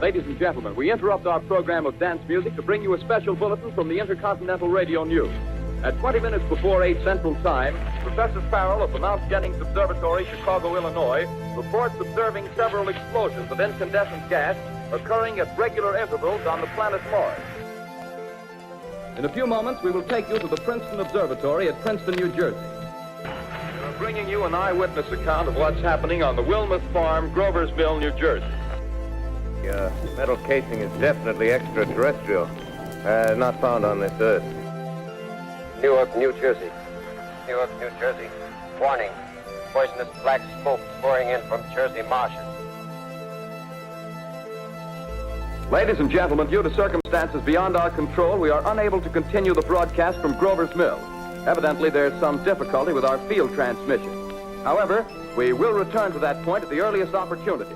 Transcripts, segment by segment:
Ladies and gentlemen, we interrupt our program of dance music to bring you a special bulletin from the Intercontinental Radio News. At 20 minutes before 8 Central Time, Professor Farrell of the Mount Jennings Observatory, Chicago, Illinois, reports observing several explosions of incandescent gas occurring at regular intervals on the planet Mars. In a few moments, we will take you to the Princeton Observatory at Princeton, New Jersey. We're bringing you an eyewitness account of what's happening on the Wilmuth Farm, Groversville, New Jersey. The metal casing is definitely extraterrestrial. Not found on this Earth. Newark, New Jersey. Newark, New Jersey. Warning. Poisonous black smoke pouring in from Jersey marshes. Ladies and gentlemen, due to circumstances beyond our control, we are unable to continue the broadcast from Grover's Mill. Evidently, there's some difficulty with our field transmission. However, we will return to that point at the earliest opportunity.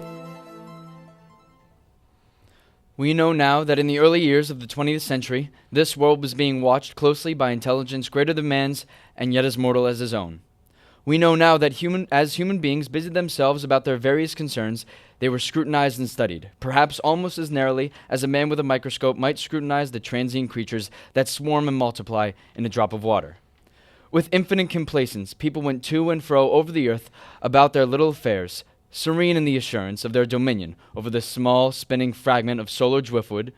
We know now that in the early years of the 20th century, this world was being watched closely by intelligence greater than man's and yet as mortal as his own. We know now that as human beings busied themselves about their various concerns, they were scrutinized and studied, perhaps almost as narrowly as a man with a microscope might scrutinize the transient creatures that swarm and multiply in a drop of water. With infinite complacence, people went to and fro over the earth about their little affairs, serene in the assurance of their dominion over the small, spinning fragment of solar driftwood,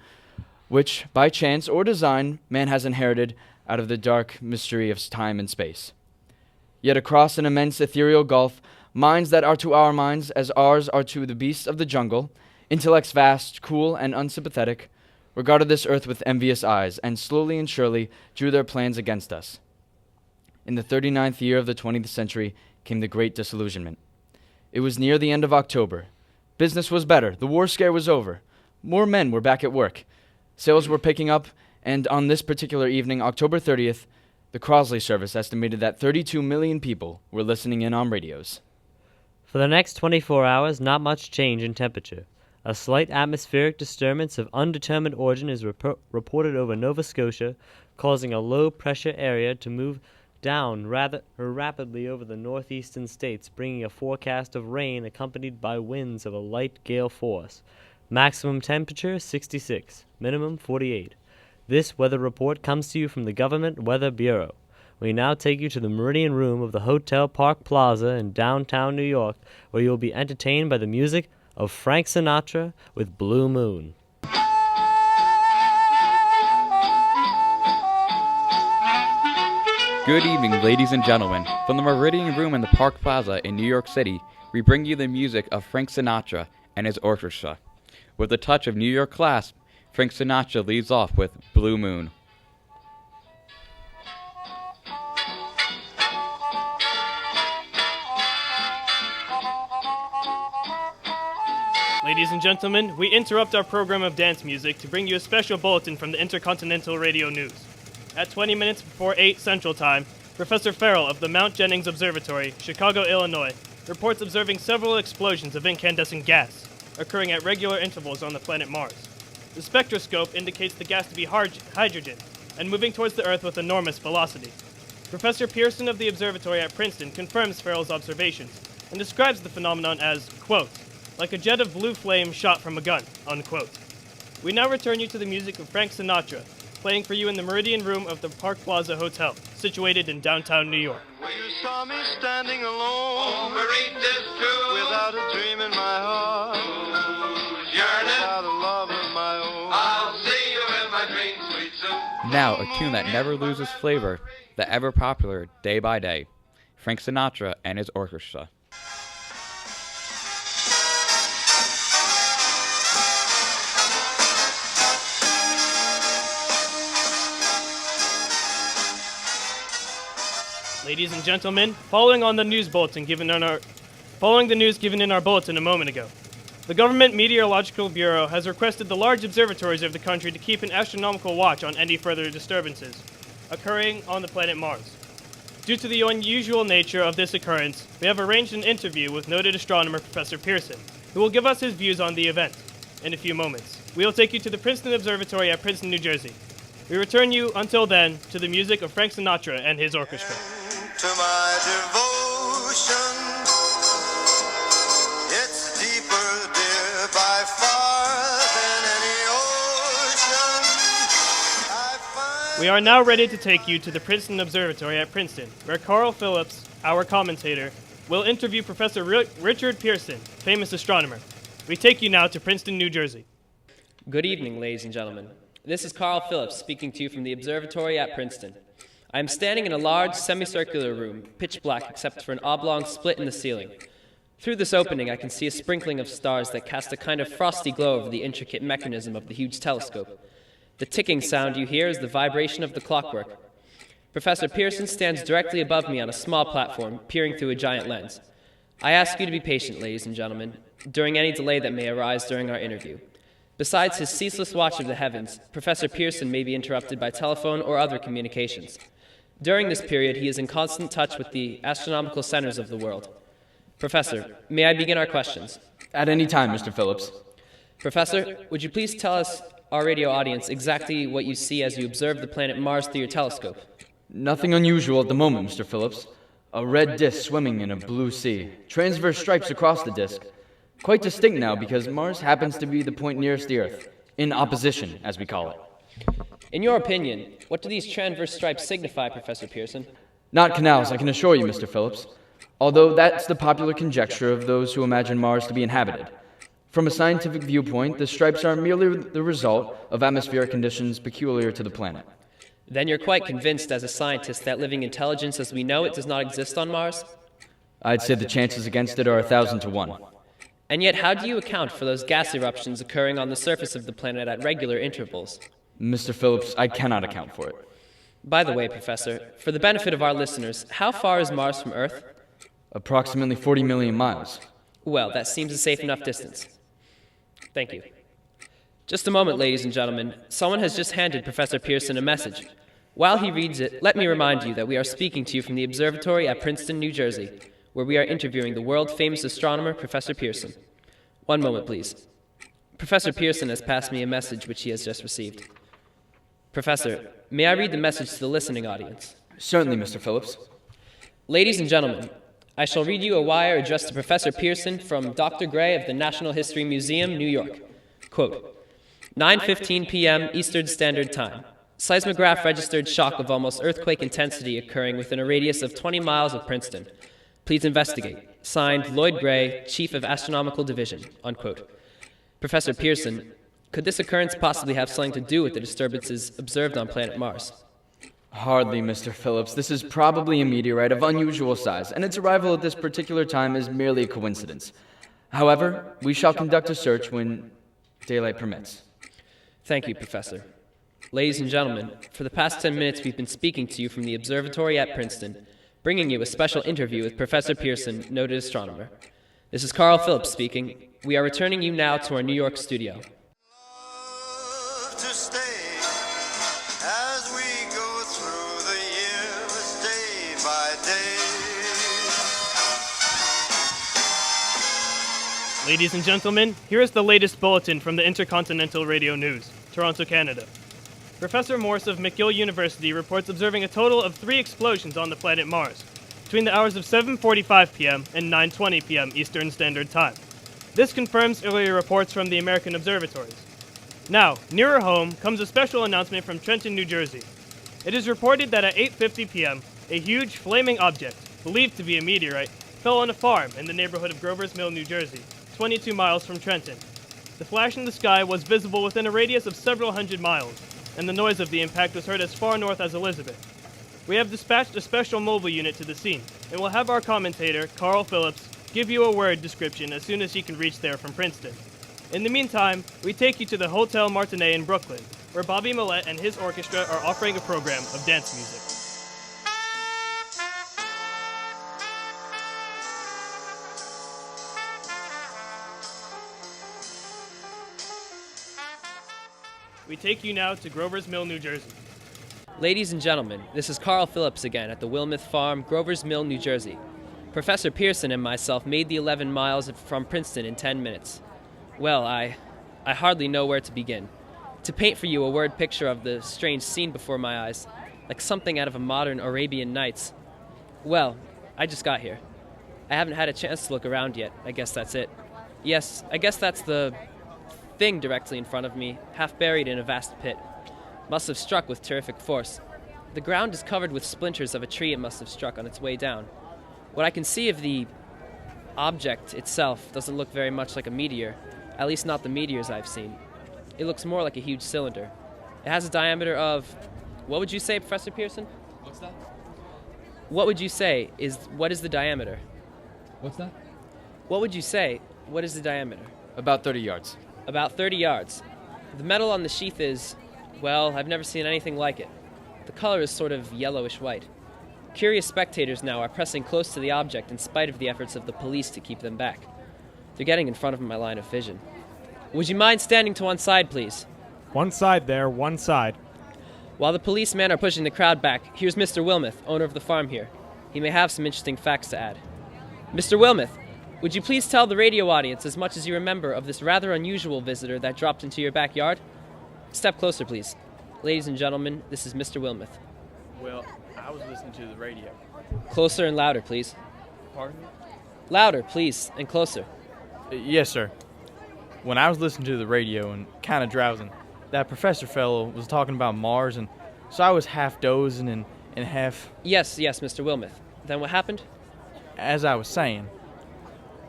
which, by chance or design, man has inherited out of the dark mystery of time and space. Yet across an immense ethereal gulf, minds that are to our minds as ours are to the beasts of the jungle, intellects vast, cool, and unsympathetic, regarded this earth with envious eyes, and slowly and surely drew their plans against us. In the 39th year of the 20th century came the Great Disillusionment. It was near the end of October. Business was better. The war scare was over. More men were back at work. Sales were picking up, and on this particular evening, October 30th, the Crosley service estimated that 32 million people were listening in on radios. For the next 24 hours, not much change in temperature. A slight atmospheric disturbance of undetermined origin is reported over Nova Scotia, causing a low-pressure area to move down rather rapidly over the northeastern states, bringing a forecast of rain accompanied by winds of a light gale force. Maximum temperature 66, minimum 48. This weather report comes to you from the Government Weather Bureau. We now take you to the Meridian Room of the Hotel Park Plaza in downtown New York, where you will be entertained by the music of Frank Sinatra with Blue Moon. Good evening, ladies and gentlemen. From the Meridian Room in the Park Plaza in New York City, we bring you the music of Frank Sinatra and his orchestra. With a touch of New York class, Frank Sinatra leads off with Blue Moon. Ladies and gentlemen, we interrupt our program of dance music to bring you a special bulletin from the Intercontinental Radio News. At 20 minutes before 8 Central Time, Professor Farrell of the Mount Jennings Observatory, Chicago, Illinois, reports observing several explosions of incandescent gas occurring at regular intervals on the planet Mars. The spectroscope indicates the gas to be hydrogen and moving towards the Earth with enormous velocity. Professor Pearson of the observatory at Princeton confirms Farrell's observations and describes the phenomenon as, quote, like a jet of blue flame shot from a gun, unquote. We now return you to the music of Frank Sinatra, playing for you in the Meridian Room of the Park Plaza Hotel, situated in downtown New York. You saw me standing alone, without a dream in my heart, without a love of my own. I'll see you in my dreams, sweet soon. Now, a tune that never loses flavor, the ever-popular Day by Day, Frank Sinatra and his orchestra. Ladies and gentlemen, following the news given in our bulletin a moment ago, the Government Meteorological Bureau has requested the large observatories of the country to keep an astronomical watch on any further disturbances occurring on the planet Mars. Due to the unusual nature of this occurrence, we have arranged an interview with noted astronomer Professor Pearson, who will give us his views on the event. In a few moments, we will take you to the Princeton Observatory at Princeton, New Jersey. We return you, until then, to the music of Frank Sinatra and his orchestra. To my devotion, it's deeper, dear, by far than We are now ready to take you to the Princeton Observatory at Princeton, where Carl Phillips, our commentator, will interview Professor Richard Pearson, famous astronomer. We take you now to Princeton, New Jersey. Good evening, ladies and gentlemen. This is Carl Phillips speaking to you from the observatory at Princeton. I am standing in a large semicircular room, pitch black except for an oblong split in the ceiling. Through this opening, I can see a sprinkling of stars that cast a kind of frosty glow over the intricate mechanism of the huge telescope. The ticking sound you hear is the vibration of the clockwork. Professor Pearson stands directly above me on a small platform, peering through a giant lens. I ask you to be patient, ladies and gentlemen, during any delay that may arise during our interview. Besides his ceaseless watch of the heavens, Professor Pearson may be interrupted by telephone or other communications. During this period, he is in constant touch with the astronomical centers of the world. Professor, may I begin our questions? At any time, Mr. Phillips. Professor, would you please tell us, our radio audience, exactly what you see as you observe the planet Mars through your telescope? Nothing unusual at the moment, Mr. Phillips. A red disk swimming in a blue sea. Transverse stripes across the disk. Quite distinct now because Mars happens to be the point nearest the Earth. In opposition, as we call it. In your opinion, what do these transverse stripes signify, Professor Pearson? Not canals, I can assure you, Mr. Phillips. Although that's the popular conjecture of those who imagine Mars to be inhabited. From a scientific viewpoint, the stripes are merely the result of atmospheric conditions peculiar to the planet. Then you're quite convinced as a scientist that living intelligence as we know it does not exist on Mars? I'd say the chances against it are 1,000 to 1. And yet, how do you account for those gas eruptions occurring on the surface of the planet at regular intervals? Mr. Phillips, I cannot account for it. By the way, Professor, for the benefit of our listeners, how far is Mars from Earth? Approximately 40 million miles. Well, that seems a safe enough distance. Thank you. Just a moment, ladies and gentlemen. Someone has just handed Professor Pearson a message. While he reads it, let me remind you that we are speaking to you from the observatory at Princeton, New Jersey, where we are interviewing the world-famous astronomer, Professor Pearson. One moment, please. Professor Pearson has passed me a message which he has just received. Professor, may I read the message to the listening audience? Certainly, Mr. Phillips. Ladies and gentlemen, I shall read you a wire addressed to Professor Pearson from Dr. Gray of the National History Museum, New York. Quote, 9:15 p.m. Eastern Standard Time. Seismograph registered shock of almost earthquake intensity occurring within a radius of 20 miles of Princeton. Please investigate. Signed, Lloyd Gray, Chief of Astronomical Division. Unquote. Professor Pearson, could this occurrence possibly have something to do with the disturbances observed on planet Mars? Hardly, Mr. Phillips. This is probably a meteorite of unusual size, and its arrival at this particular time is merely a coincidence. However, we shall conduct a search when daylight permits. Thank you, Professor. Ladies and gentlemen, for the past 10 minutes we've been speaking to you from the observatory at Princeton, bringing you a special interview with Professor Pearson, noted astronomer. This is Carl Phillips speaking. We are returning you now to our New York studio. Love to stay as we go through the years day by day. Ladies and gentlemen, here is the latest bulletin from the Intercontinental Radio News, Toronto, Canada. Professor Morse of McGill University reports observing a total of 3 explosions on the planet Mars, between the hours of 7:45 p.m. and 9:20 p.m. Eastern Standard Time. This confirms earlier reports from the American observatories. Now, nearer home comes a special announcement from Trenton, New Jersey. It is reported that at 8:50 p.m., a huge flaming object, believed to be a meteorite, fell on a farm in the neighborhood of Grover's Mill, New Jersey, 22 miles from Trenton. The flash in the sky was visible within a radius of several hundred miles, and the noise of the impact was heard as far north as Elizabeth. We have dispatched a special mobile unit to the scene, and we'll have our commentator, Carl Phillips, give you a word description as soon as he can reach there from Princeton. In the meantime, we take you to the Hotel Martinet in Brooklyn, where Bobby Millette and his orchestra are offering a program of dance music. We take you now to Grover's Mill, New Jersey. Ladies and gentlemen, this is Carl Phillips again at the Wilmouth Farm, Grover's Mill, New Jersey. Professor Pearson and myself made the 11 miles from Princeton in 10 minutes. Well, I hardly know where to begin. To paint for you a word picture of the strange scene before my eyes, like something out of a modern Arabian Nights. Well, I just got here. I haven't had a chance to look around yet. I guess that's it. Yes, I guess that's the thing directly in front of me, half buried in a vast pit. Must have struck with terrific force. The ground is covered with splinters of a tree it must have struck on its way down. What I can see of the object itself doesn't look very much like a meteor, at least not the meteors I've seen. It looks more like a huge cylinder. It has a diameter of, what would you say, Professor Pearson? What's that? What would you say what is the diameter? What's that? What would you say, what is the diameter? About 30 yards. About 30 yards. The metal on the sheath is, well, I've never seen anything like it. The color is sort of yellowish white. Curious spectators now are pressing close to the object in spite of the efforts of the police to keep them back. They're getting in front of my line of vision. Would you mind standing to one side, please? One side there, one side. While the policemen are pushing the crowd back, here's Mr. Wilmoth, owner of the farm here. He may have some interesting facts to add. Mr. Wilmoth, would you please tell the radio audience as much as you remember of this rather unusual visitor that dropped into your backyard? Step closer, please. Ladies and gentlemen, this is Mr. Wilmoth. Well, I was listening to the radio. Closer and louder, please. Pardon? Louder, please, and closer. Yes, sir. When I was listening to the radio and kind of drowsing, that professor fellow was talking about Mars, and so I was half dozing and half... Yes, Mr. Wilmoth. Then what happened? As I was saying,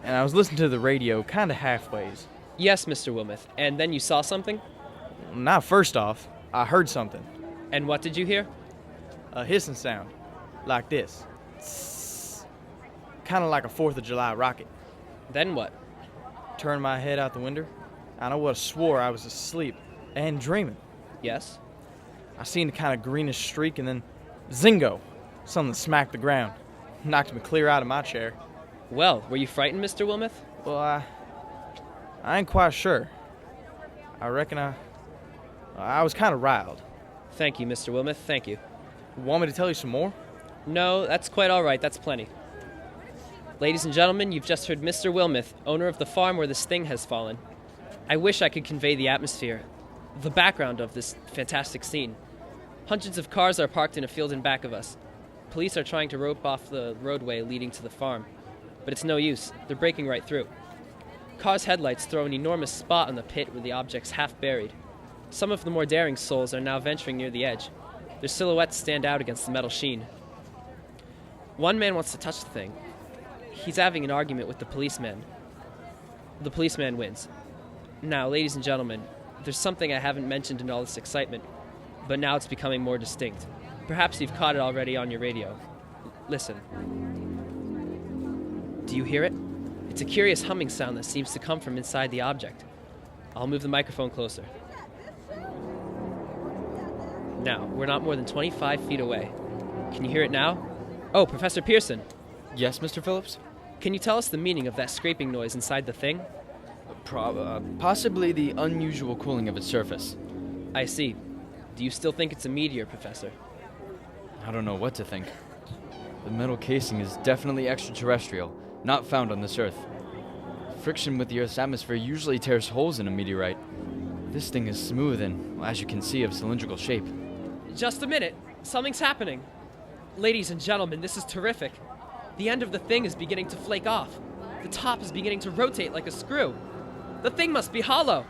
and I was listening to the radio kind of halfways. Yes, Mr. Wilmoth. And then you saw something? Now, first off, I heard something. And what did you hear? A hissing sound, like this. Kind of like a 4th of July rocket. Then what? Turned my head out the window, and I would have swore I was asleep and dreaming. Yes? I seen a kind of greenish streak, and then zingo, something smacked the ground. Knocked me clear out of my chair. Well, were you frightened, Mr. Wilmoth? Well, I ain't quite sure. I reckon I was kind of riled. Thank you, Mr. Wilmoth, thank you. Want me to tell you some more? No, that's quite all right, that's plenty. Ladies and gentlemen, you've just heard Mr. Wilmoth, owner of the farm where this thing has fallen. I wish I could convey the atmosphere, the background of this fantastic scene. Hundreds of cars are parked in a field in back of us. Police are trying to rope off the roadway leading to the farm, but it's no use. They're breaking right through. Cars' headlights throw an enormous spot on the pit where the object's half buried. Some of the more daring souls are now venturing near the edge. Their silhouettes stand out against the metal sheen. One man wants to touch the thing. He's having an argument with the policeman. The policeman wins. Now, ladies and gentlemen, there's something I haven't mentioned in all this excitement, but now it's becoming more distinct. Perhaps you've caught it already on your radio. Listen. Do you hear it? It's a curious humming sound that seems to come from inside the object. I'll move the microphone closer. Now, we're not more than 25 feet away. Can you hear it now? Oh, Professor Pearson. Yes, Mr. Phillips? Can you tell us the meaning of that scraping noise inside the thing? Possibly the unusual cooling of its surface. I see. Do you still think it's a meteor, Professor? I don't know what to think. The metal casing is definitely extraterrestrial, not found on this Earth. Friction with the Earth's atmosphere usually tears holes in a meteorite. This thing is smooth and, as you can see, of cylindrical shape. Just a minute. Something's happening. Ladies and gentlemen, this is terrific. The end of the thing is beginning to flake off. The top is beginning to rotate like a screw. The thing must be hollow.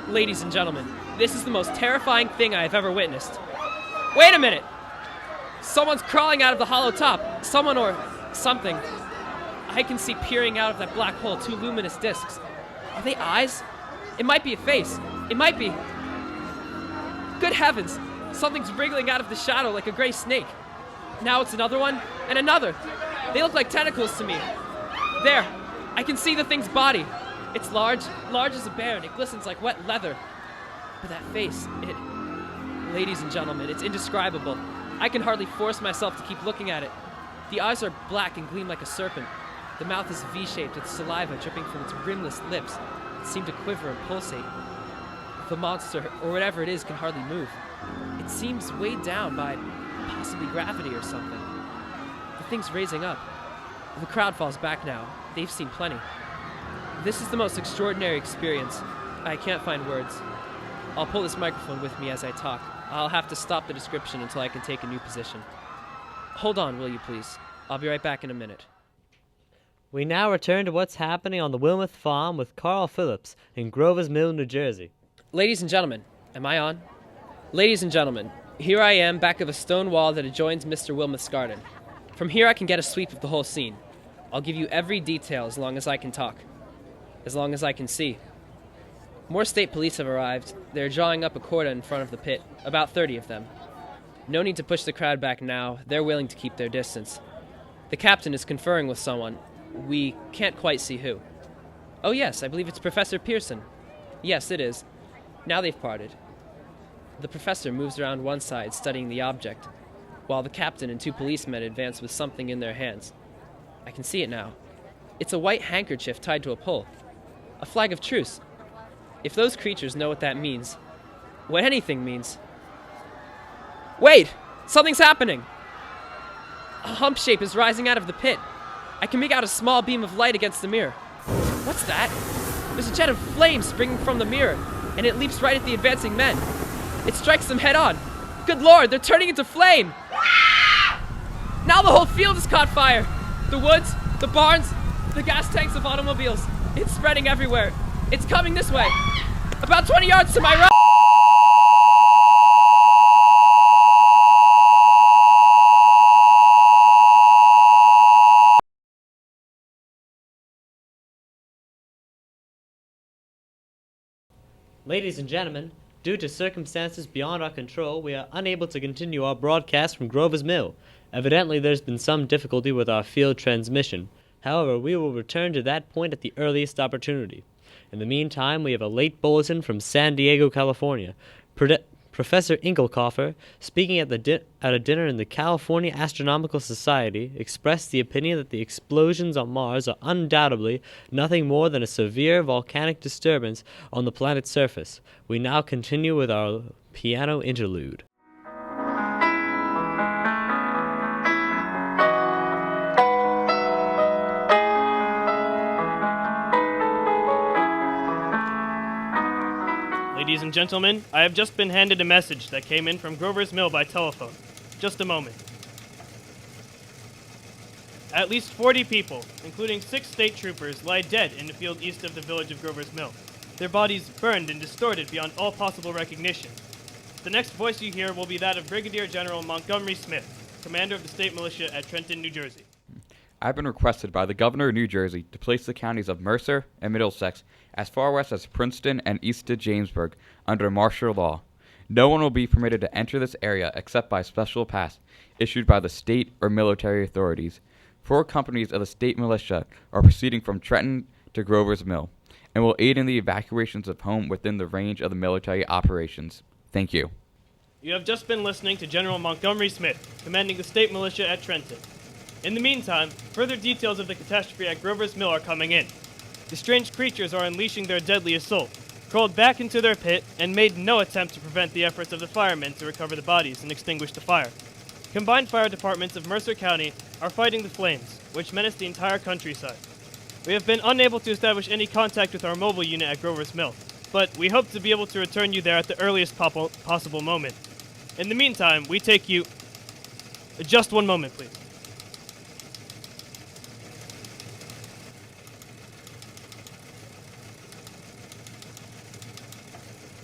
Ladies and gentlemen, this is the most terrifying thing I have ever witnessed. Wait a minute! Someone's crawling out of the hollow top. Someone or something. I can see peering out of that black hole 2 luminous discs. Are they eyes? It might be a face. It might be... Good heavens! Something's wriggling out of the shadow like a gray snake. Now it's another one, and another. They look like tentacles to me. There! I can see the thing's body. It's large as a bear, and it glistens like wet leather. But that face, it... Ladies and gentlemen, it's indescribable. I can hardly force myself to keep looking at it. The eyes are black and gleam like a serpent. The mouth is V-shaped with saliva dripping from its rimless lips that seem to quiver and pulsate. The monster, or whatever it is, can hardly move. It seems weighed down by possibly gravity or something. The thing's raising up. The crowd falls back now. They've seen plenty. This is the most extraordinary experience. I can't find words. I'll pull this microphone with me as I talk. I'll have to stop the description until I can take a new position. Hold on, will you please? I'll be right back in a minute. We now return to what's happening on the Wilmuth Farm with Carl Phillips in Grover's Mill, New Jersey. Ladies and gentlemen, am I on? Ladies and gentlemen, here I am back of a stone wall that adjoins Mr. Wilmuth's garden. From here I can get a sweep of the whole scene. I'll give you every detail as long as I can talk. As long as I can see. More state police have arrived. They're drawing up a cordon in front of the pit, about 30 of them. No need to push the crowd back now. They're willing to keep their distance. The captain is conferring with someone. We can't quite see who. Oh yes, I believe it's Professor Pearson. Yes, it is. Now they've parted. The professor moves around one side, studying the object, while the captain and 2 policemen advance with something in their hands. I can see it now. It's a white handkerchief tied to a pole. A flag of truce. If those creatures know what that means, what anything means... Wait! Something's happening! A hump shape is rising out of the pit. I can make out a small beam of light against the mirror. What's that? There's a jet of flame springing from the mirror, and it leaps right at the advancing men. It strikes them head on. Good Lord, they're turning into flame! Now the whole field has caught fire! The woods, the barns, the gas tanks of automobiles. It's spreading everywhere. It's coming this way. About 20 yards to my right! Ladies and gentlemen, due to circumstances beyond our control, we are unable to continue our broadcast from Grover's Mill. Evidently, there's been some difficulty with our field transmission. However, we will return to that point at the earliest opportunity. In the meantime, we have a late bulletin from San Diego, California. Professor Inkelkoffer, speaking at a dinner in the California Astronomical Society, expressed the opinion that the explosions on Mars are undoubtedly nothing more than a severe volcanic disturbance on the planet's surface. We now continue with our piano interlude. Ladies and gentlemen, I have just been handed a message that came in from Grover's Mill by telephone. Just a moment. At least 40 people, including 6 state troopers, lie dead in the field east of the village of Grover's Mill. Their bodies burned and distorted beyond all possible recognition. The next voice you hear will be that of Brigadier General Montgomery Smith, commander of the state militia at Trenton, New Jersey. I've been requested by the governor of New Jersey to place the counties of Mercer and Middlesex as far west as Princeton and east to Jamesburg under martial law. No one will be permitted to enter this area except by special pass issued by the state or military authorities. 4 companies of the state militia are proceeding from Trenton to Grover's Mill and will aid in the evacuations of home within the range of the military operations. Thank you. You have just been listening to General Montgomery Smith, commanding the state militia at Trenton. In the meantime, further details of the catastrophe at Grover's Mill are coming in. The strange creatures are unleashing their deadly assault, crawled back into their pit, and made no attempt to prevent the efforts of the firemen to recover the bodies and extinguish the fire. Combined fire departments of Mercer County are fighting the flames, which menace the entire countryside. We have been unable to establish any contact with our mobile unit at Grover's Mill, but we hope to be able to return you there at the earliest possible moment. In the meantime, we take you... Just one moment, please.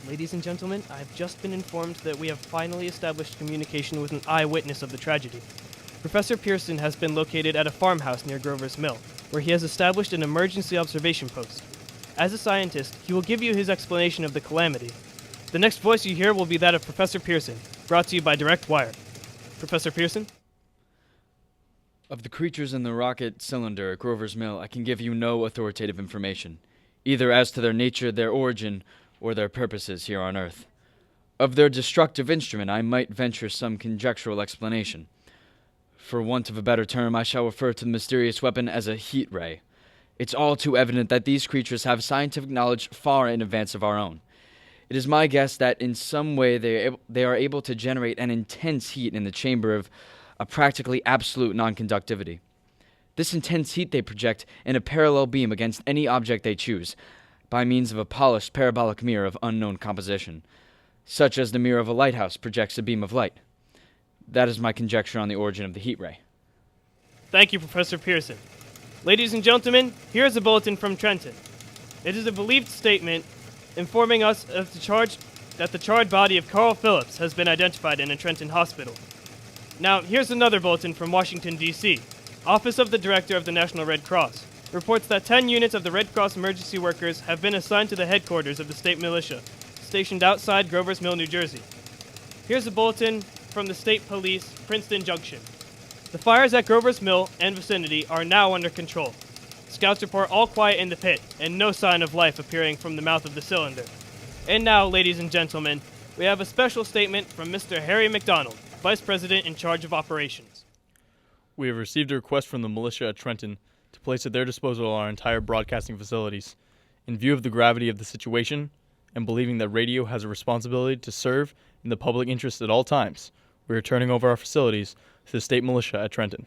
Ladies and gentlemen, I have just been informed that we have finally established communication with an eyewitness of the tragedy. Professor Pearson has been located at a farmhouse near Grover's Mill, where he has established an emergency observation post. As a scientist, he will give you his explanation of the calamity. The next voice you hear will be that of Professor Pearson, brought to you by direct wire. Professor Pearson? Of the creatures in the rocket cylinder at Grover's Mill, I can give you no authoritative information, either as to their nature, their origin, or their purposes here on Earth. Of their destructive instrument, I might venture some conjectural explanation. For want of a better term, I shall refer to the mysterious weapon as a heat ray. It's all too evident that these creatures have scientific knowledge far in advance of our own. It is my guess that in some way they are able to generate an intense heat in the chamber of a practically absolute non-conductivity. This intense heat they project in a parallel beam against any object they choose, by means of a polished parabolic mirror of unknown composition, such as the mirror of a lighthouse projects a beam of light. That is my conjecture on the origin of the heat ray. Thank you, Professor Pearson. Ladies and gentlemen, here is a bulletin from Trenton. It is a believed statement informing us of that the charred body of Carl Phillips has been identified in a Trenton hospital. Now, here's another bulletin from Washington, D.C. Office of the Director of the National Red Cross reports that 10 units of the Red Cross emergency workers have been assigned to the headquarters of the state militia, stationed outside Grover's Mill, New Jersey. Here's a bulletin from the state police, Princeton Junction. The fires at Grover's Mill and vicinity are now under control. Scouts report all quiet in the pit and no sign of life appearing from the mouth of the cylinder. And now, ladies and gentlemen, we have a special statement from Mr. Harry McDonald, Vice President in charge of operations. We have received a request from the militia at Trenton to place at their disposal our entire broadcasting facilities. In view of the gravity of the situation, and believing that radio has a responsibility to serve in the public interest at all times, we are turning over our facilities to the state militia at Trenton.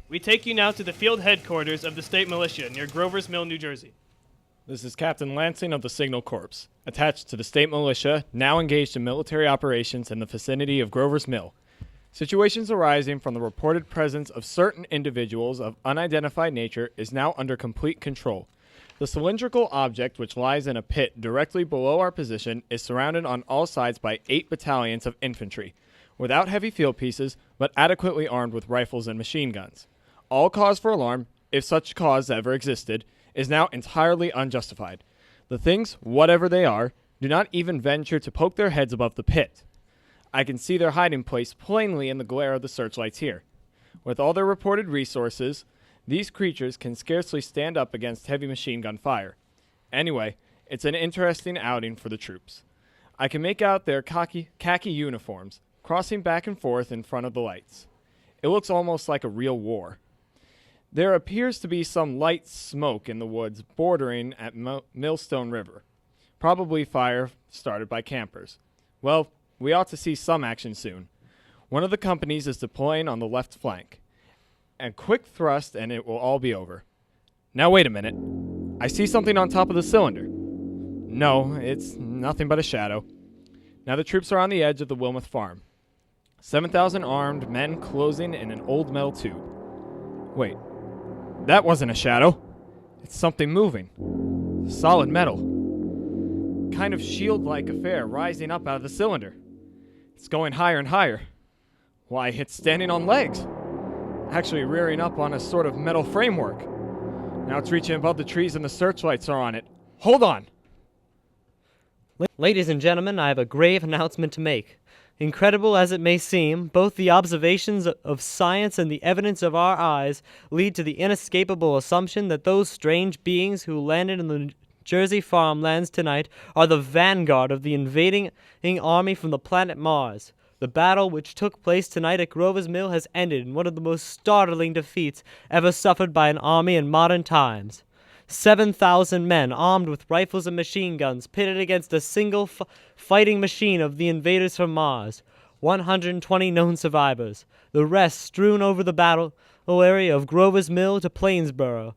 We take you now to the field headquarters of the state militia near Grover's Mill, New Jersey. This is Captain Lansing of the Signal Corps, attached to the state militia, now engaged in military operations in the vicinity of Grover's Mill. Situations arising from the reported presence of certain individuals of unidentified nature is now under complete control. The cylindrical object, which lies in a pit directly below our position, is surrounded on all sides by 8 battalions of infantry, without heavy field pieces, but adequately armed with rifles and machine guns. All cause for alarm, if such cause ever existed, is now entirely unjustified. The things, whatever they are, do not even venture to poke their heads above the pit. I can see their hiding place plainly in the glare of the searchlights here. With all their reported resources, these creatures can scarcely stand up against heavy machine gun fire. Anyway, it's an interesting outing for the troops. I can make out their khaki uniforms, crossing back and forth in front of the lights. It looks almost like a real war. There appears to be some light smoke in the woods bordering at Millstone River. Probably fire started by campers. Well, we ought to see some action soon. One of the companies is deploying on the left flank. And quick thrust and it will all be over. Now wait a minute. I see something on top of the cylinder. No, it's nothing but a shadow. Now the troops are on the edge of the Wilmoth farm. 7,000 armed men closing in an old metal tube. Wait, that wasn't a shadow. It's something moving. Solid metal. Kind of shield-like affair rising up out of the cylinder. It's going higher and higher. Why, it's standing on legs. Actually rearing up on a sort of metal framework. Now it's reaching above the trees and the searchlights are on it. Hold on! Ladies and gentlemen, I have a grave announcement to make. Incredible as it may seem, both the observations of science and the evidence of our eyes lead to the inescapable assumption that those strange beings who landed in the Jersey farmlands tonight are the vanguard of the invading army from the planet Mars. The battle which took place tonight at Grover's Mill has ended in one of the most startling defeats ever suffered by an army in modern times. 7,000 men armed with rifles and machine guns pitted against a single fighting machine of the invaders from Mars. 120 known survivors. The rest strewn over the battle area of Grover's Mill to Plainsboro,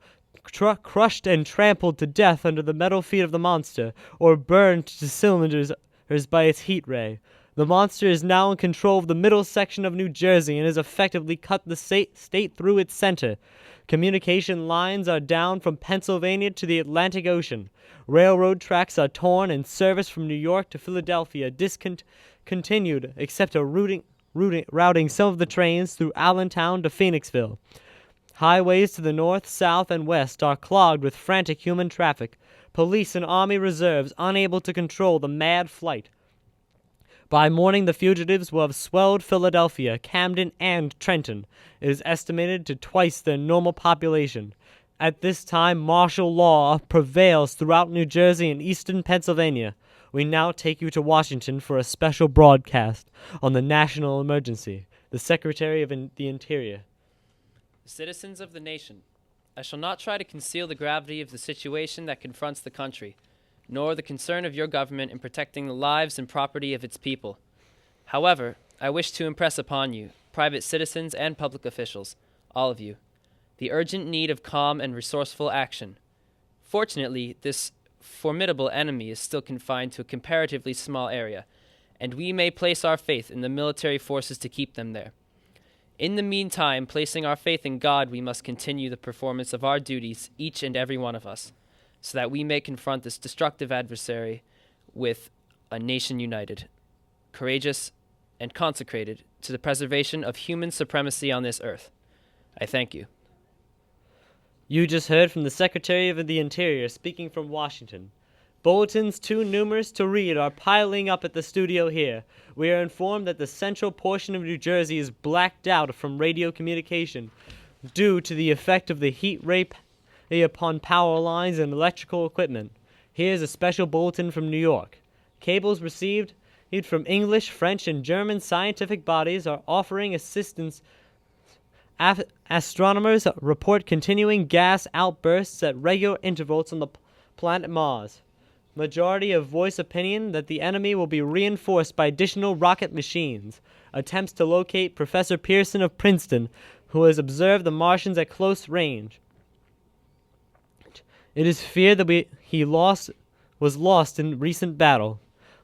crushed and trampled to death under the metal feet of the monster, or burned to cylinders by its heat ray. The monster is now in control of the middle section of New Jersey and has effectively cut the state through its center. Communication lines are down from Pennsylvania to the Atlantic Ocean. Railroad tracks are torn and service from New York to Philadelphia discontinued, except routing some of the trains through Allentown to Phoenixville. Highways to the north, south, and west are clogged with frantic human traffic. Police and Army reserves unable to control the mad flight. By morning, the fugitives will have swelled Philadelphia, Camden, and Trenton. It is estimated to twice their normal population. At this time, martial law prevails throughout New Jersey and eastern Pennsylvania. We now take you to Washington for a special broadcast on the national emergency. The Secretary of the Interior. Citizens of the nation, I shall not try to conceal the gravity of the situation that confronts the country, nor the concern of your government in protecting the lives and property of its people. However, I wish to impress upon you, private citizens and public officials, all of you, the urgent need of calm and resourceful action. Fortunately, this formidable enemy is still confined to a comparatively small area, and we may place our faith in the military forces to keep them there. In the meantime, placing our faith in God, we must continue the performance of our duties, each and every one of us, so that we may confront this destructive adversary with a nation united, courageous, and consecrated to the preservation of human supremacy on this earth. I thank you. You just heard from the Secretary of the Interior speaking from Washington. Bulletins too numerous to read are piling up at the studio here. We are informed that the central portion of New Jersey is blacked out from radio communication due to the effect of the heat ray upon power lines and electrical equipment. Here's a special bulletin from New York. Cables received from English, French, and German scientific bodies are offering assistance. Astronomers report continuing gas outbursts at regular intervals on the planet Mars. Majority of voice opinion that the enemy will be reinforced by additional rocket machines. Attempts to locate Professor Pearson of Princeton, who has observed the Martians at close range. It is feared that he was lost in recent battle.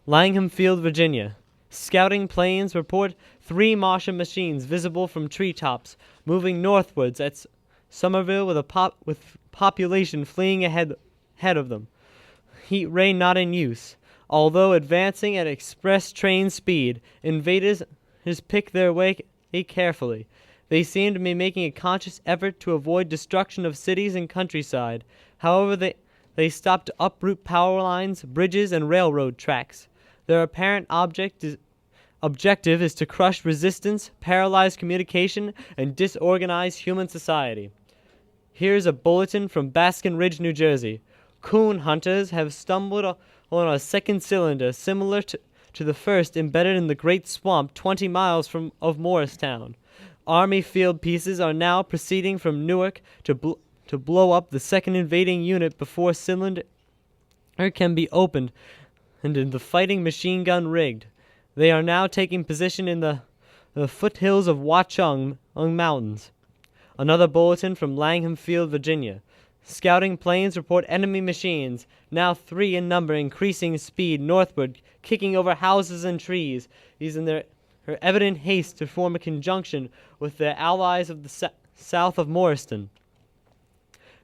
Langham Field, Virginia. Scouting planes report 3 Martian machines visible from treetops, moving northwards at Somerville with population fleeing ahead of them. Heat ray not in use. Although advancing at express train speed, invaders pick their way carefully. They seem to be making a conscious effort to avoid destruction of cities and countryside. However, they stop to uproot power lines, bridges, and railroad tracks. Their apparent objective is to crush resistance, paralyze communication, and disorganize human society. Here's a bulletin from Baskin Ridge, New Jersey. Coon hunters have stumbled on a second cylinder similar to the first embedded in the Great Swamp 20 miles of Morristown. Army field pieces are now proceeding from Newark to blow up the second invading unit before cylinder can be opened and in the fighting machine gun rigged. They are now taking position in the foothills of Watchung Mountains. Another bulletin from Langham Field, Virginia. Scouting planes report enemy machines, now 3 in number, increasing speed northward, kicking over houses and trees. These in their evident haste to form a conjunction with their allies of the south of Morristown.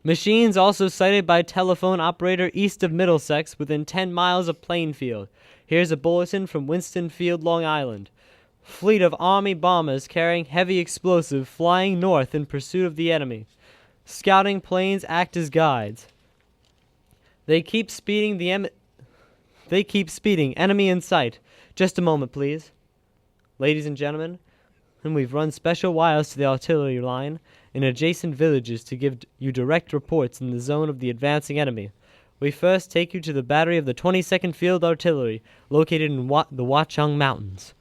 Machines also sighted by telephone operator east of Middlesex within 10 miles of Plainfield. Here's a bulletin from Winston Field, Long Island. Fleet of Army bombers carrying heavy explosive flying north in pursuit of the enemy. Scouting planes act as guides. They keep speeding. Enemy in sight. Just a moment, please. Ladies and gentlemen, and we've run special wires to the artillery line in adjacent villages to give you direct reports in the zone of the advancing enemy. We first take you to the battery of the 22nd Field Artillery, located in the Watchung Mountains.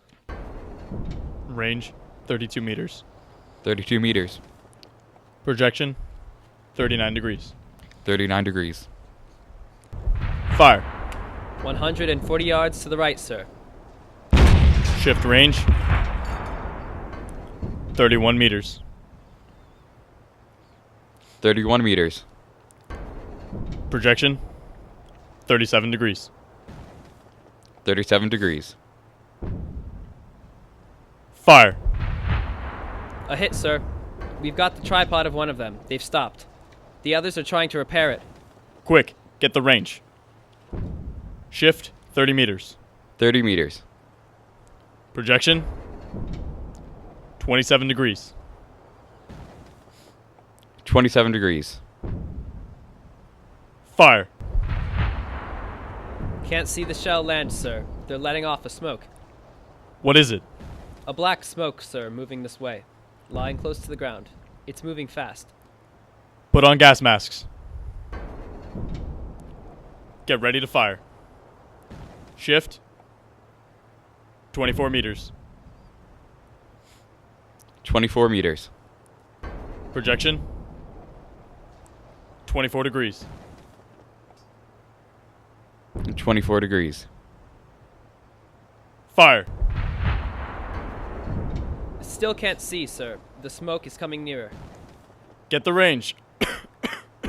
Range, 32 meters. 32 meters. Projection, 39 degrees. 39 degrees. Fire. 140 yards to the right, sir. Shift range, 31 meters. 31 meters. Projection, 37 degrees. 37 degrees. Fire. A hit, sir. We've got the tripod of one of them. They've stopped. The others are trying to repair it. Quick, get the range. Shift, 30 meters. 30 meters. Projection, 27 degrees. 27 degrees. Fire. Can't see the shell land, sir. They're letting off a smoke. What is it? A black smoke, sir, moving this way. Lying close to the ground. It's moving fast. Put on gas masks. Get ready to fire. Shift, 24 meters. 24 meters. Projection, 24 degrees. 24 degrees. Fire. Still can't see, sir. The smoke is coming nearer. Get the range.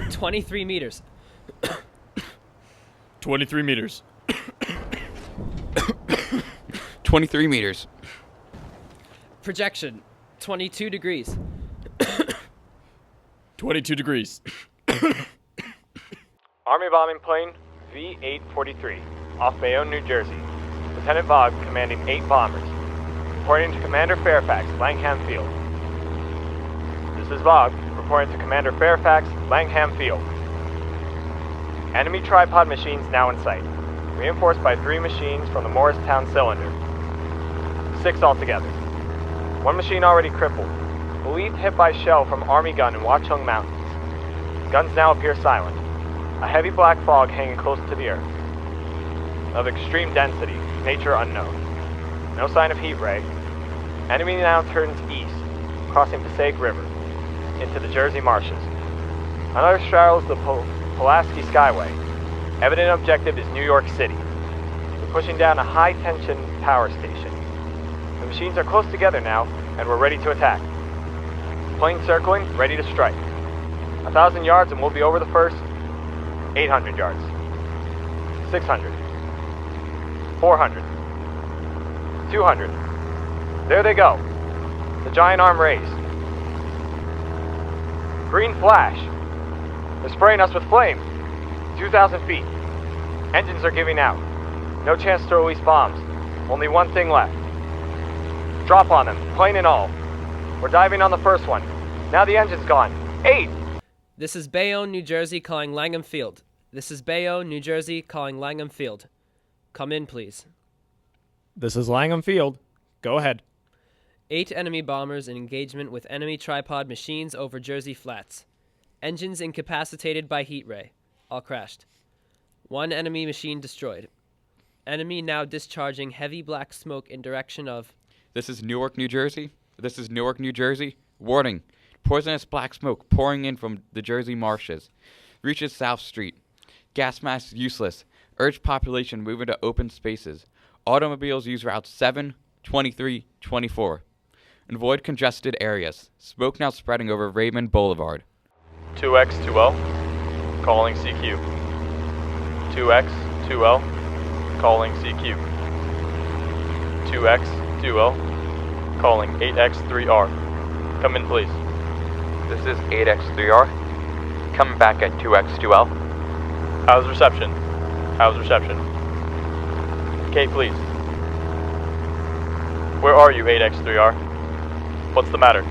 23 meters. 23 meters. 23 meters. Projection, 22 degrees. 22 degrees. Army bombing plane V-843, off Bayonne, New Jersey. Lieutenant Vogt commanding 8 bombers. Reporting to Commander Fairfax, Langham Field. This is Vogt, reporting to Commander Fairfax, Langham Field. Enemy tripod machines now in sight. Reinforced by 3 machines from the Morristown cylinder. 6 altogether. 1 machine already crippled. Believed hit by shell from Army gun in Watchung Mountains. Guns now appear silent. A heavy black fog hanging close to the earth. Of extreme density, nature unknown. No sign of heat ray. Enemy now turns east, crossing Passaic River, into the Jersey marshes. Another straddles the Pulaski Skyway. Evident objective is New York City. We're pushing down a high-tension power station. The machines are close together now, and we're ready to attack. Plane circling, ready to strike. 1,000 yards and we'll be over the first. 800 yards. 600. 400. 200. There they go. The giant arm raised. Green flash. They're spraying us with flame. 2,000 feet. Engines are giving out. No chance to release bombs. Only one thing left. Drop on them, plane and all. We're diving on the first one. Now the engine's gone. 8! This is Bayonne, New Jersey, calling Langham Field. This is Bayonne, New Jersey, calling Langham Field. Come in, please. This is Langham Field. Go ahead. 8 enemy bombers in engagement with enemy tripod machines over Jersey Flats. Engines incapacitated by heat ray. All crashed. 1 enemy machine destroyed. Enemy now discharging heavy black smoke in direction of... This is Newark, New Jersey. This is Newark, New Jersey. Warning. Poisonous black smoke pouring in from the Jersey marshes. Reaches South Street. Gas mask useless. Urge population move into open spaces. Automobiles use routes 7, 23, 24. Avoid congested areas. Smoke now spreading over Raymond Boulevard. 2X2L, calling CQ. 2X2L, calling CQ. 2X2L, calling 8X3R. Come in, please. This is 8X3R. Coming back at 2X2L. How's reception? How's reception? Kate, please. Where are you, 8X3R? What's the matter?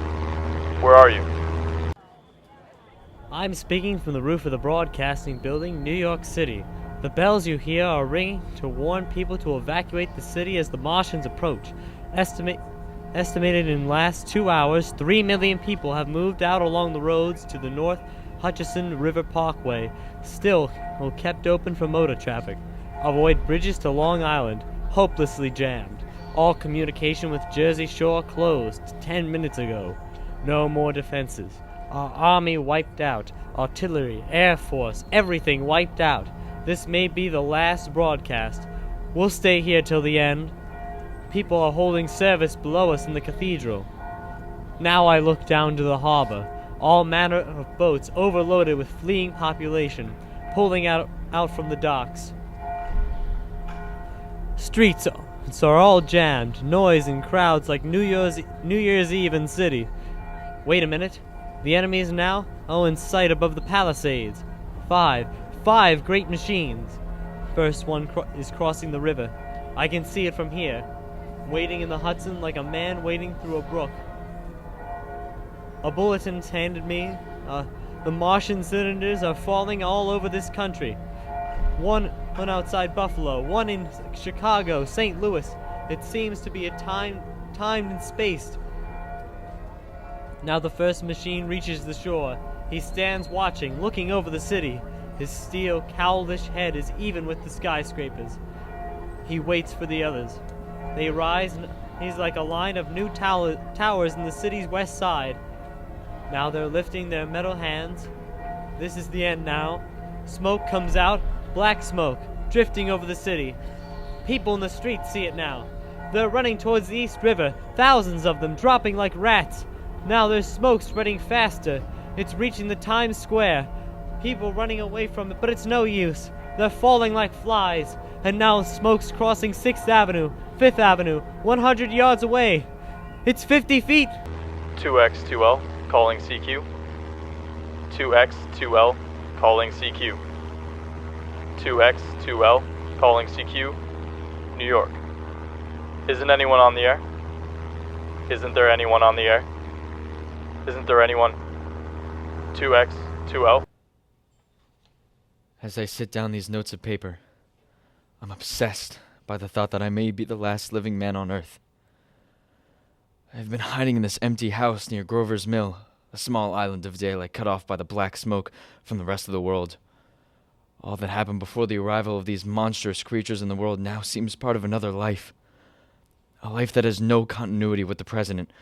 Where are you? I'm speaking from the roof of the broadcasting building, New York City. The bells you hear are ringing to warn people to evacuate the city as the Martians approach. Estimated in the last 2 hours, 3 million people have moved out along the roads to the North Hutchinson River Parkway, still kept open for motor traffic. Avoid bridges to Long Island, hopelessly jammed. All communication with Jersey Shore closed 10 minutes ago. No more defenses. Our army wiped out. Artillery, Air Force, everything wiped out. This may be the last broadcast. We'll stay here till the end. People are holding service below us in the cathedral. Now I look down to the harbor. All manner of boats overloaded with fleeing population, pulling out from the docks. Streets are all jammed, noise and crowds like New Year's Eve in city. Wait a minute. The enemy is now, in sight above the Palisades. 5 great machines. First one is crossing the river. I can see it from here, wading in the Hudson like a man wading through a brook. A bulletin's handed me. The Martian cylinders are falling all over this country. One outside Buffalo, one in Chicago, St. Louis. It seems to be timed and spaced. Now the first machine reaches the shore. He stands watching, looking over the city. His steel, cowlish head is even with the skyscrapers. He waits for the others. They rise, and he's like a line of new towers in the city's west side. Now they're lifting their metal hands. This is the end now. Smoke comes out, black smoke, drifting over the city. People in the streets see it now. They're running towards the East River, thousands of them dropping like rats. Now there's smoke spreading faster. It's reaching the Times Square. People running away from it, but it's no use. They're falling like flies. And now smoke's crossing 6th Avenue, 5th Avenue, 100 yards away. It's 50 feet. 2X2L, calling CQ. 2X2L, calling CQ. 2X2L, calling CQ. New York. Isn't anyone on the air? Isn't there anyone on the air? Isn't there anyone? 2X2L. As I sit down these notes of paper, I'm obsessed by the thought that I may be the last living man on Earth. I've been hiding in this empty house near Grover's Mill, a small island of daylight cut off by the black smoke from the rest of the world. All that happened before the arrival of these monstrous creatures in the world now seems part of another life. A life that has no continuity with the present,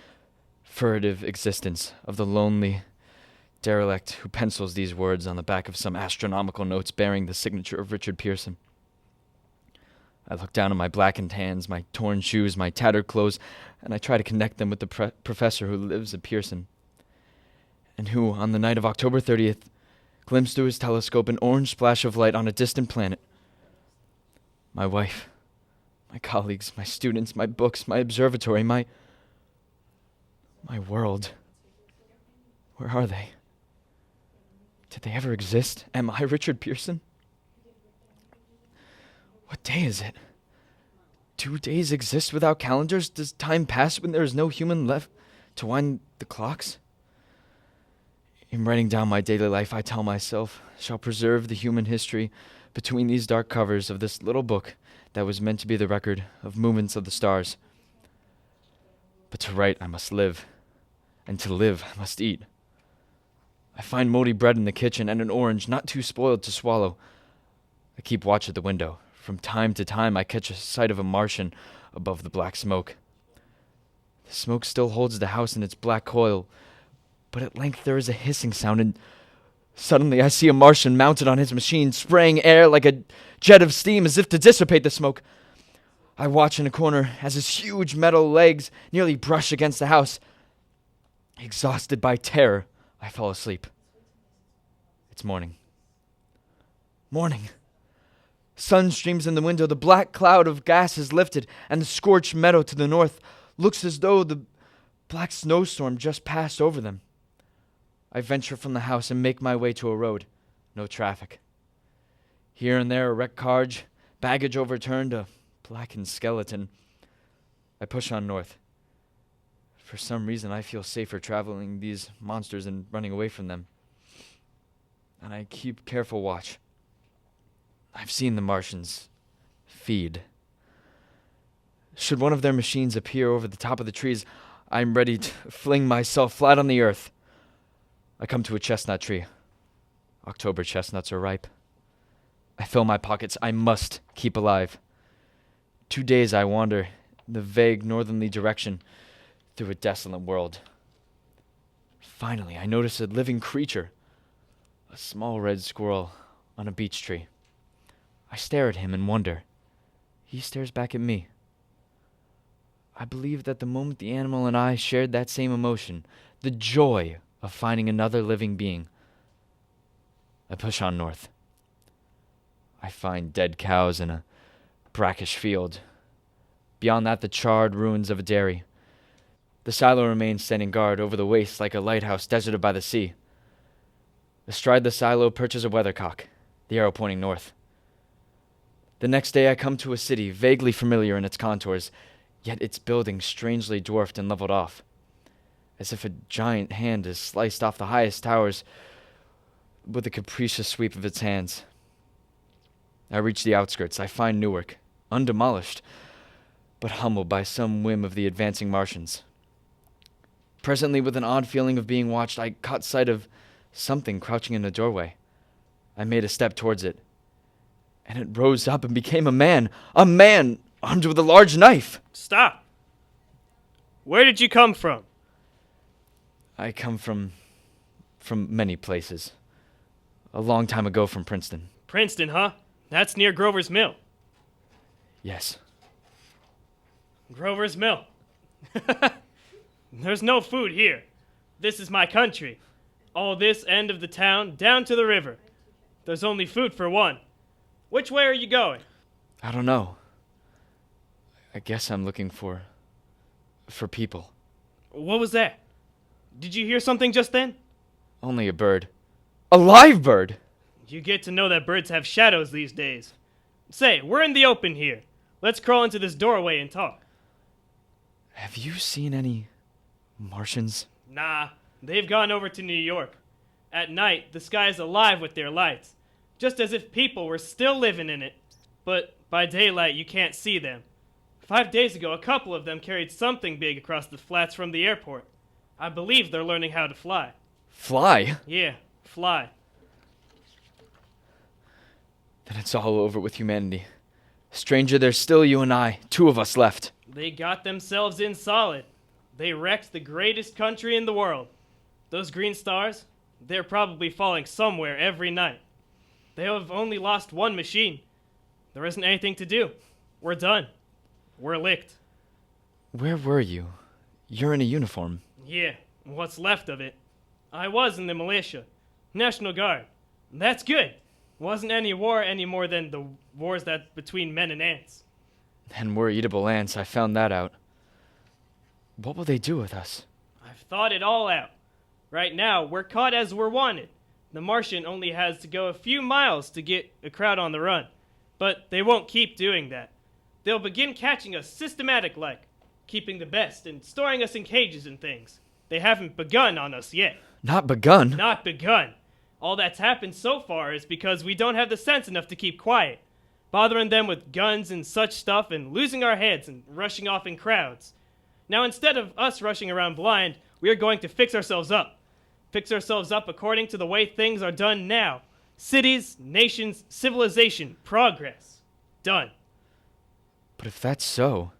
furtive existence of the lonely derelict who pencils these words on the back of some astronomical notes bearing the signature of Richard Pearson. I look down at my blackened hands, my torn shoes, my tattered clothes, and I try to connect them with the professor who lives at Pearson, and who, on the night of October 30th, glimpsed through his telescope an orange splash of light on a distant planet. My wife, my colleagues, my students, my books, my observatory, my world. Where are they? Did they ever exist? Am I Richard Pearson? What day is it? 2 days exist without calendars? Does time pass when there is no human left to wind the clocks? In writing down my daily life, I tell myself, shall preserve the human history between these dark covers of this little book that was meant to be the record of movements of the stars. But to write, I must live, and to live, I must eat. I find moldy bread in the kitchen and an orange not too spoiled to swallow. I keep watch at the window. From time to time, I catch a sight of a Martian above the black smoke. The smoke still holds the house in its black coil, but at length there is a hissing sound, and suddenly I see a Martian mounted on his machine, spraying air like a jet of steam as if to dissipate the smoke. I watch in a corner as his huge metal legs nearly brush against the house. Exhausted by terror, I fall asleep. It's morning. Morning. Sun streams in the window. The black cloud of gas is lifted, and the scorched meadow to the north looks as though the black snowstorm just passed over them. I venture from the house and make my way to a road. No traffic. Here and there a wrecked carriage, baggage overturned, a blackened skeleton. I push on north. For some reason, I feel safer traveling these monsters and running away from them. And I keep careful watch. I've seen the Martians feed. Should one of their machines appear over the top of the trees, I'm ready to fling myself flat on the earth. I come to a chestnut tree. October chestnuts are ripe. I fill my pockets. I must keep alive. 2 days I wander in the vague northerly direction through a desolate world. Finally, I notice a living creature, a small red squirrel on a beech tree. I stare at him in wonder. He stares back at me. I believe that the moment the animal and I shared that same emotion, the joy of finding another living being. I push on north. I find dead cows in a brackish field. Beyond that, the charred ruins of a dairy. The silo remains standing guard over the waste like a lighthouse deserted by the sea. Astride the silo perches a weathercock, the arrow pointing north. The next day I come to a city vaguely familiar in its contours, yet its buildings strangely dwarfed and leveled off, as if a giant hand has sliced off the highest towers with a capricious sweep of its hands. I reach the outskirts. I find Newark, undemolished, but humbled by some whim of the advancing Martians. Presently, with an odd feeling of being watched, I caught sight of something crouching in the doorway. I made a step towards it, and it rose up and became a man armed with a large knife. Stop! Where did you come from? I come from many places. A long time ago from Princeton. Princeton, huh? That's near Grover's Mill. Yes. Grover's Mill. There's no food here. This is my country. All this end of the town, down to the river. There's only food for one. Which way are you going? I don't know. I guess I'm looking for people. What was that? Did you hear something just then? Only a bird. A live bird! You get to know that birds have shadows these days. Say, we're in the open here. Let's crawl into this doorway and talk. Have you seen any Martians? Nah, they've gone over to New York. At night, the sky is alive with their lights, just as if people were still living in it. But by daylight, you can't see them. 5 days ago, a couple of them carried something big across the flats from the airport. I believe they're learning how to fly. Fly? Yeah, fly. Then it's all over with humanity. Stranger, there's still you and I, 2 of us left. They got themselves in solid. They wrecked the greatest country in the world. Those green stars, they're probably falling somewhere every night. They have only lost 1 machine. There isn't anything to do. We're done. We're licked. Where were you? You're in a uniform. Yeah, what's left of it. I was in the militia. National Guard. That's good. Wasn't any war any more than the wars that between men and ants. And we're eatable ants, I found that out. What will they do with us? I've thought it all out. Right now, we're caught as we're wanted. The Martian only has to go a few miles to get a crowd on the run. But they won't keep doing that. They'll begin catching us systematic-like, keeping the best and storing us in cages and things. They haven't begun on us yet. Not begun? Not begun. All that's happened so far is because we don't have the sense enough to keep quiet, bothering them with guns and such stuff and losing our heads and rushing off in crowds. Now, instead of us rushing around blind, we are going to fix ourselves up. Fix ourselves up according to the way things are done now. Cities, nations, civilization, progress. Done. But if that's so,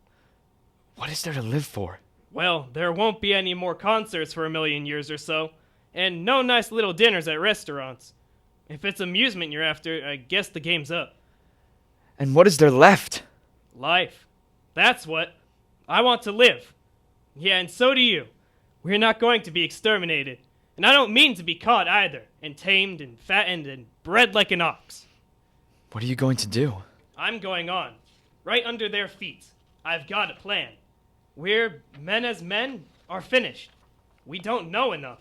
what is there to live for? Well, there won't be any more concerts for 1,000,000 years or so, and no nice little dinners at restaurants. If it's amusement you're after, I guess the game's up. And what is there left? Life. That's what. I want to live. Yeah, and so do you. We're not going to be exterminated. And I don't mean to be caught either, and tamed and fattened and bred like an ox. What are you going to do? I'm going on, right under their feet. I've got a plan. We're men as men are finished. We don't know enough.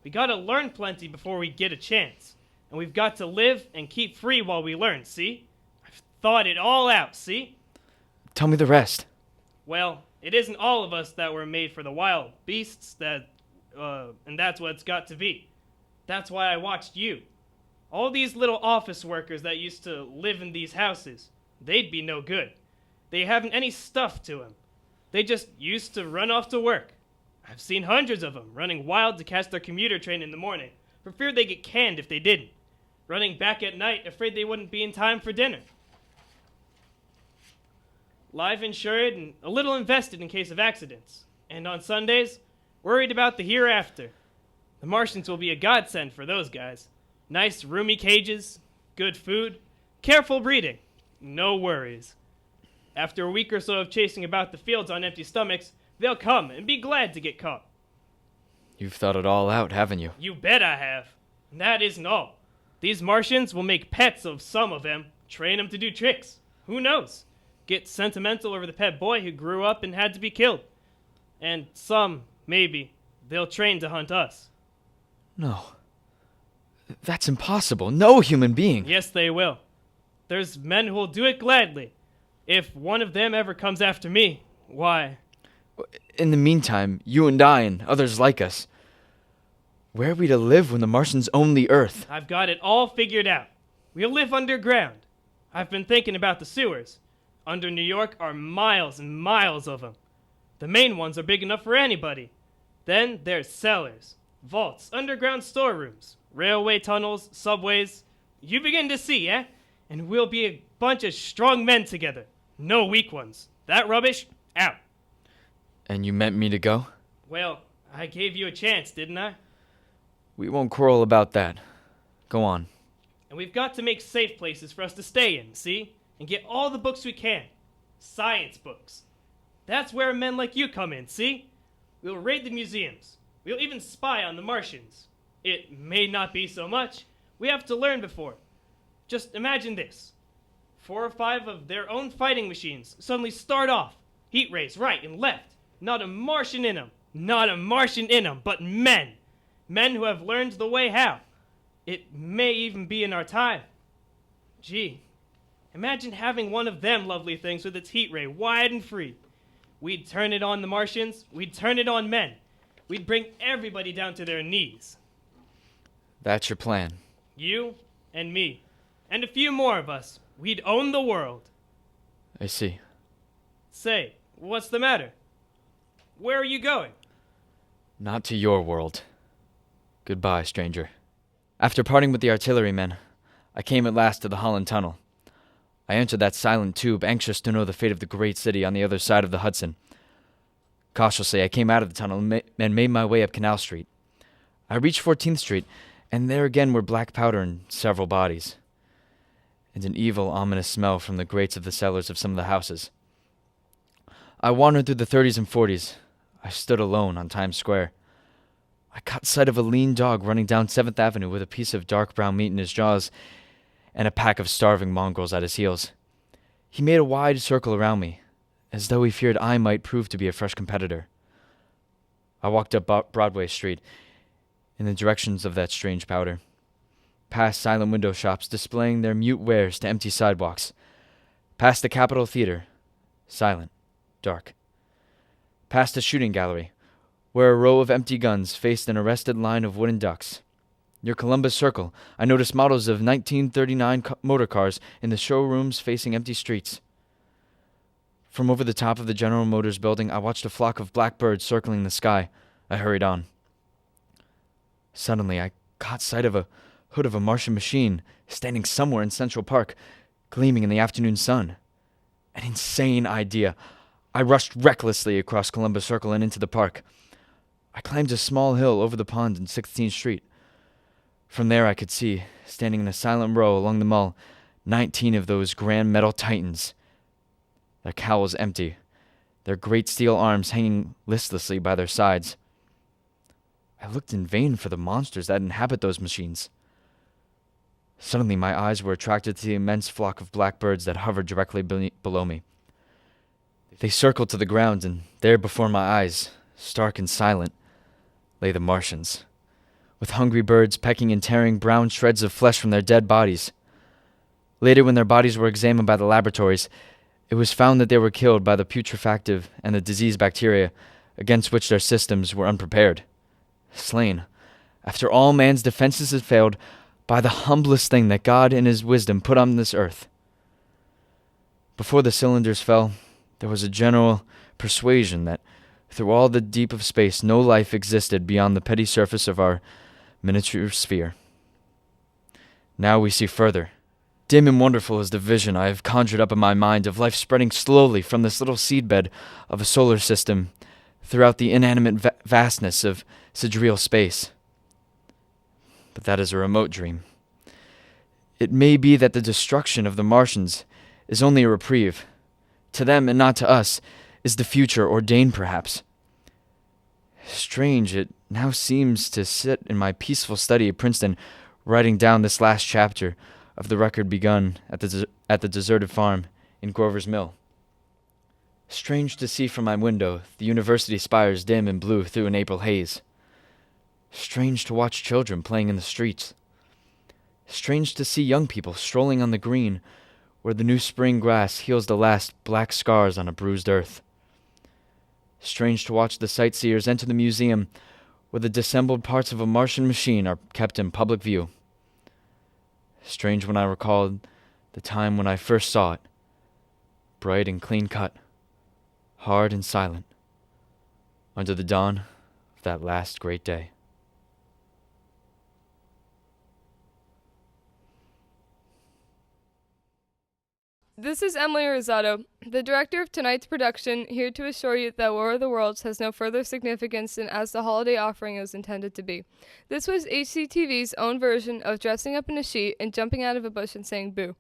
We gotta learn plenty before we get a chance. And we've got to live and keep free while we learn, see? I've thought it all out, see? Tell me the rest. Well, it isn't all of us that were made for the wild beasts and that's what it's got to be. That's why I watched you. All these little office workers that used to live in these houses, they'd be no good. They haven't any stuff to them. They just used to run off to work. I've seen hundreds of them running wild to catch their commuter train in the morning, for fear they get canned if they didn't. Running back at night, afraid they wouldn't be in time for dinner. Life insured and a little invested in case of accidents. And on Sundays, worried about the hereafter. The Martians will be a godsend for those guys. Nice roomy cages, good food, careful breeding, no worries. After a week or so of chasing about the fields on empty stomachs, they'll come and be glad to get caught. You've thought it all out, haven't you? You bet I have. And that isn't all. These Martians will make pets of some of them, train them to do tricks. Who knows? Get sentimental over the pet boy who grew up and had to be killed. And some, maybe, they'll train to hunt us. No. That's impossible. No human being. Yes, they will. There's men who'll do it gladly. If one of them ever comes after me, why? In the meantime, you and I and others like us, where are we to live when the Martians own the Earth? I've got it all figured out. We'll live underground. I've been thinking about the sewers. Under New York are miles and miles of them. The main ones are big enough for anybody. Then there's cellars, vaults, underground storerooms, railway tunnels, subways. You begin to see, eh? And we'll be a bunch of strong men together. No weak ones. That rubbish, out. And you meant me to go? Well, I gave you a chance, didn't I? We won't quarrel about that. Go on. And we've got to make safe places for us to stay in, see? And get all the books we can. Science books. That's where men like you come in, see? We'll raid the museums. We'll even spy on the Martians. It may not be so much. We have to learn before. Just imagine this. 4 or 5 of their own fighting machines suddenly start off. Heat rays right and left. Not a Martian in them. Not a Martian in 'em, but men. Men who have learned the way how. It may even be in our time. Gee, imagine having one of them lovely things with its heat ray wide and free. We'd turn it on the Martians, we'd turn it on men. We'd bring everybody down to their knees. That's your plan. You and me, and a few more of us. We'd own the world. I see. Say, what's the matter? Where are you going? Not to your world. Goodbye, stranger. After parting with the artillerymen, I came at last to the Holland Tunnel. I entered that silent tube, anxious to know the fate of the great city on the other side of the Hudson. Cautiously, I came out of the tunnel and made my way up Canal Street. I reached 14th Street, and there again were black powder and several bodies, and an evil, ominous smell from the grates of the cellars of some of the houses. I wandered through the 30s and 40s. I stood alone on Times Square. I caught sight of a lean dog running down 7th Avenue with a piece of dark brown meat in his jaws and a pack of starving mongrels at his heels. He made a wide circle around me, as though he feared I might prove to be a fresh competitor. I walked up Broadway Street in the directions of that strange powder, past silent window shops displaying their mute wares to empty sidewalks, past the Capitol Theater, silent, dark, past a shooting gallery, where a row of empty guns faced an arrested line of wooden ducks. Near Columbus Circle, I noticed models of 1939 motor cars in the showrooms facing empty streets. From over the top of the General Motors building, I watched a flock of black birds circling the sky. I hurried on. Suddenly, I caught sight of a hood of a Martian machine standing somewhere in Central Park, gleaming in the afternoon sun. An insane idea. I rushed recklessly across Columbus Circle and into the park. I climbed a small hill over the pond in 16th Street. From there I could see, standing in a silent row along the Mall, 19 of those grand metal titans. Their cowls empty, their great steel arms hanging listlessly by their sides. I looked in vain for the monsters that inhabit those machines. Suddenly my eyes were attracted to the immense flock of black birds that hovered directly below me. They circled to the ground, and there before my eyes, stark and silent, lay the Martians, with hungry birds pecking and tearing brown shreds of flesh from their dead bodies. Later, when their bodies were examined by the laboratories, it was found that they were killed by the putrefactive and the disease bacteria against which their systems were unprepared. Slain, after all man's defenses had failed, by the humblest thing that God in his wisdom put on this earth. Before the cylinders fell, there was a general persuasion that through all the deep of space no life existed beyond the petty surface of our miniature sphere. Now we see further. Dim and wonderful is the vision I have conjured up in my mind of life spreading slowly from this little seedbed of a solar system throughout the inanimate vastness of sidereal space. But that is a remote dream. It may be that the destruction of the Martians is only a reprieve. To them, and not to us, is the future ordained, perhaps. Strange, it now seems to sit in my peaceful study at Princeton, writing down this last chapter of the record begun at the deserted farm in Grover's Mill. Strange to see from my window the university spires dim and blue through an April haze. Strange to watch children playing in the streets. Strange to see young people strolling on the green where the new spring grass heals the last black scars on a bruised earth. Strange to watch the sightseers enter the museum where the dissembled parts of a Martian machine are kept in public view. Strange when I recalled the time when I first saw it, bright and clean-cut, hard and silent, under the dawn of that last great day. This is Emily Rosado, the director of tonight's production, here to assure you that War of the Worlds has no further significance than as the holiday offering it was intended to be. This was HCTV's own version of dressing up in a sheet and jumping out of a bush and saying boo.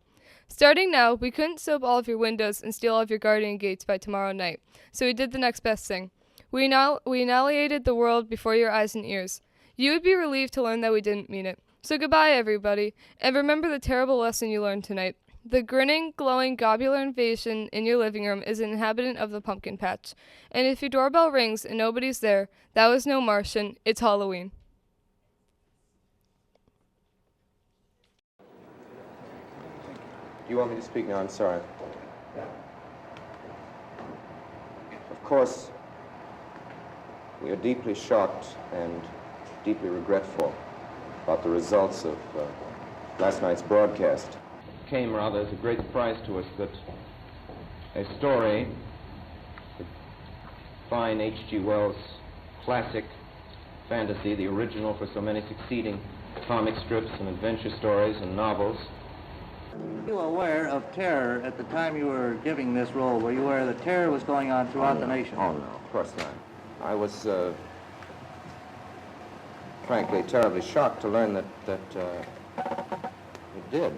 Starting now, we couldn't soap all of your windows and steal all of your guardian gates by tomorrow night, so we did the next best thing. We annihilated the world before your eyes and ears. You would be relieved to learn that we didn't mean it. So goodbye, everybody, and remember the terrible lesson you learned tonight. The grinning, glowing, globular invasion in your living room is an inhabitant of the pumpkin patch. And if your doorbell rings and nobody's there, that was no Martian. It's Halloween. Do you want me to speak now? I'm sorry. Of course, we are deeply shocked and deeply regretful about the results of last night's broadcast. It came rather as a great surprise to us that a story, the fine H.G. Wells' classic fantasy, the original for so many succeeding comic strips and adventure stories and novels. Were you aware of terror at the time you were giving this role? Were you aware that terror was going on throughout the nation? Oh, no, of course not. I was, frankly, terribly shocked to learn that it did.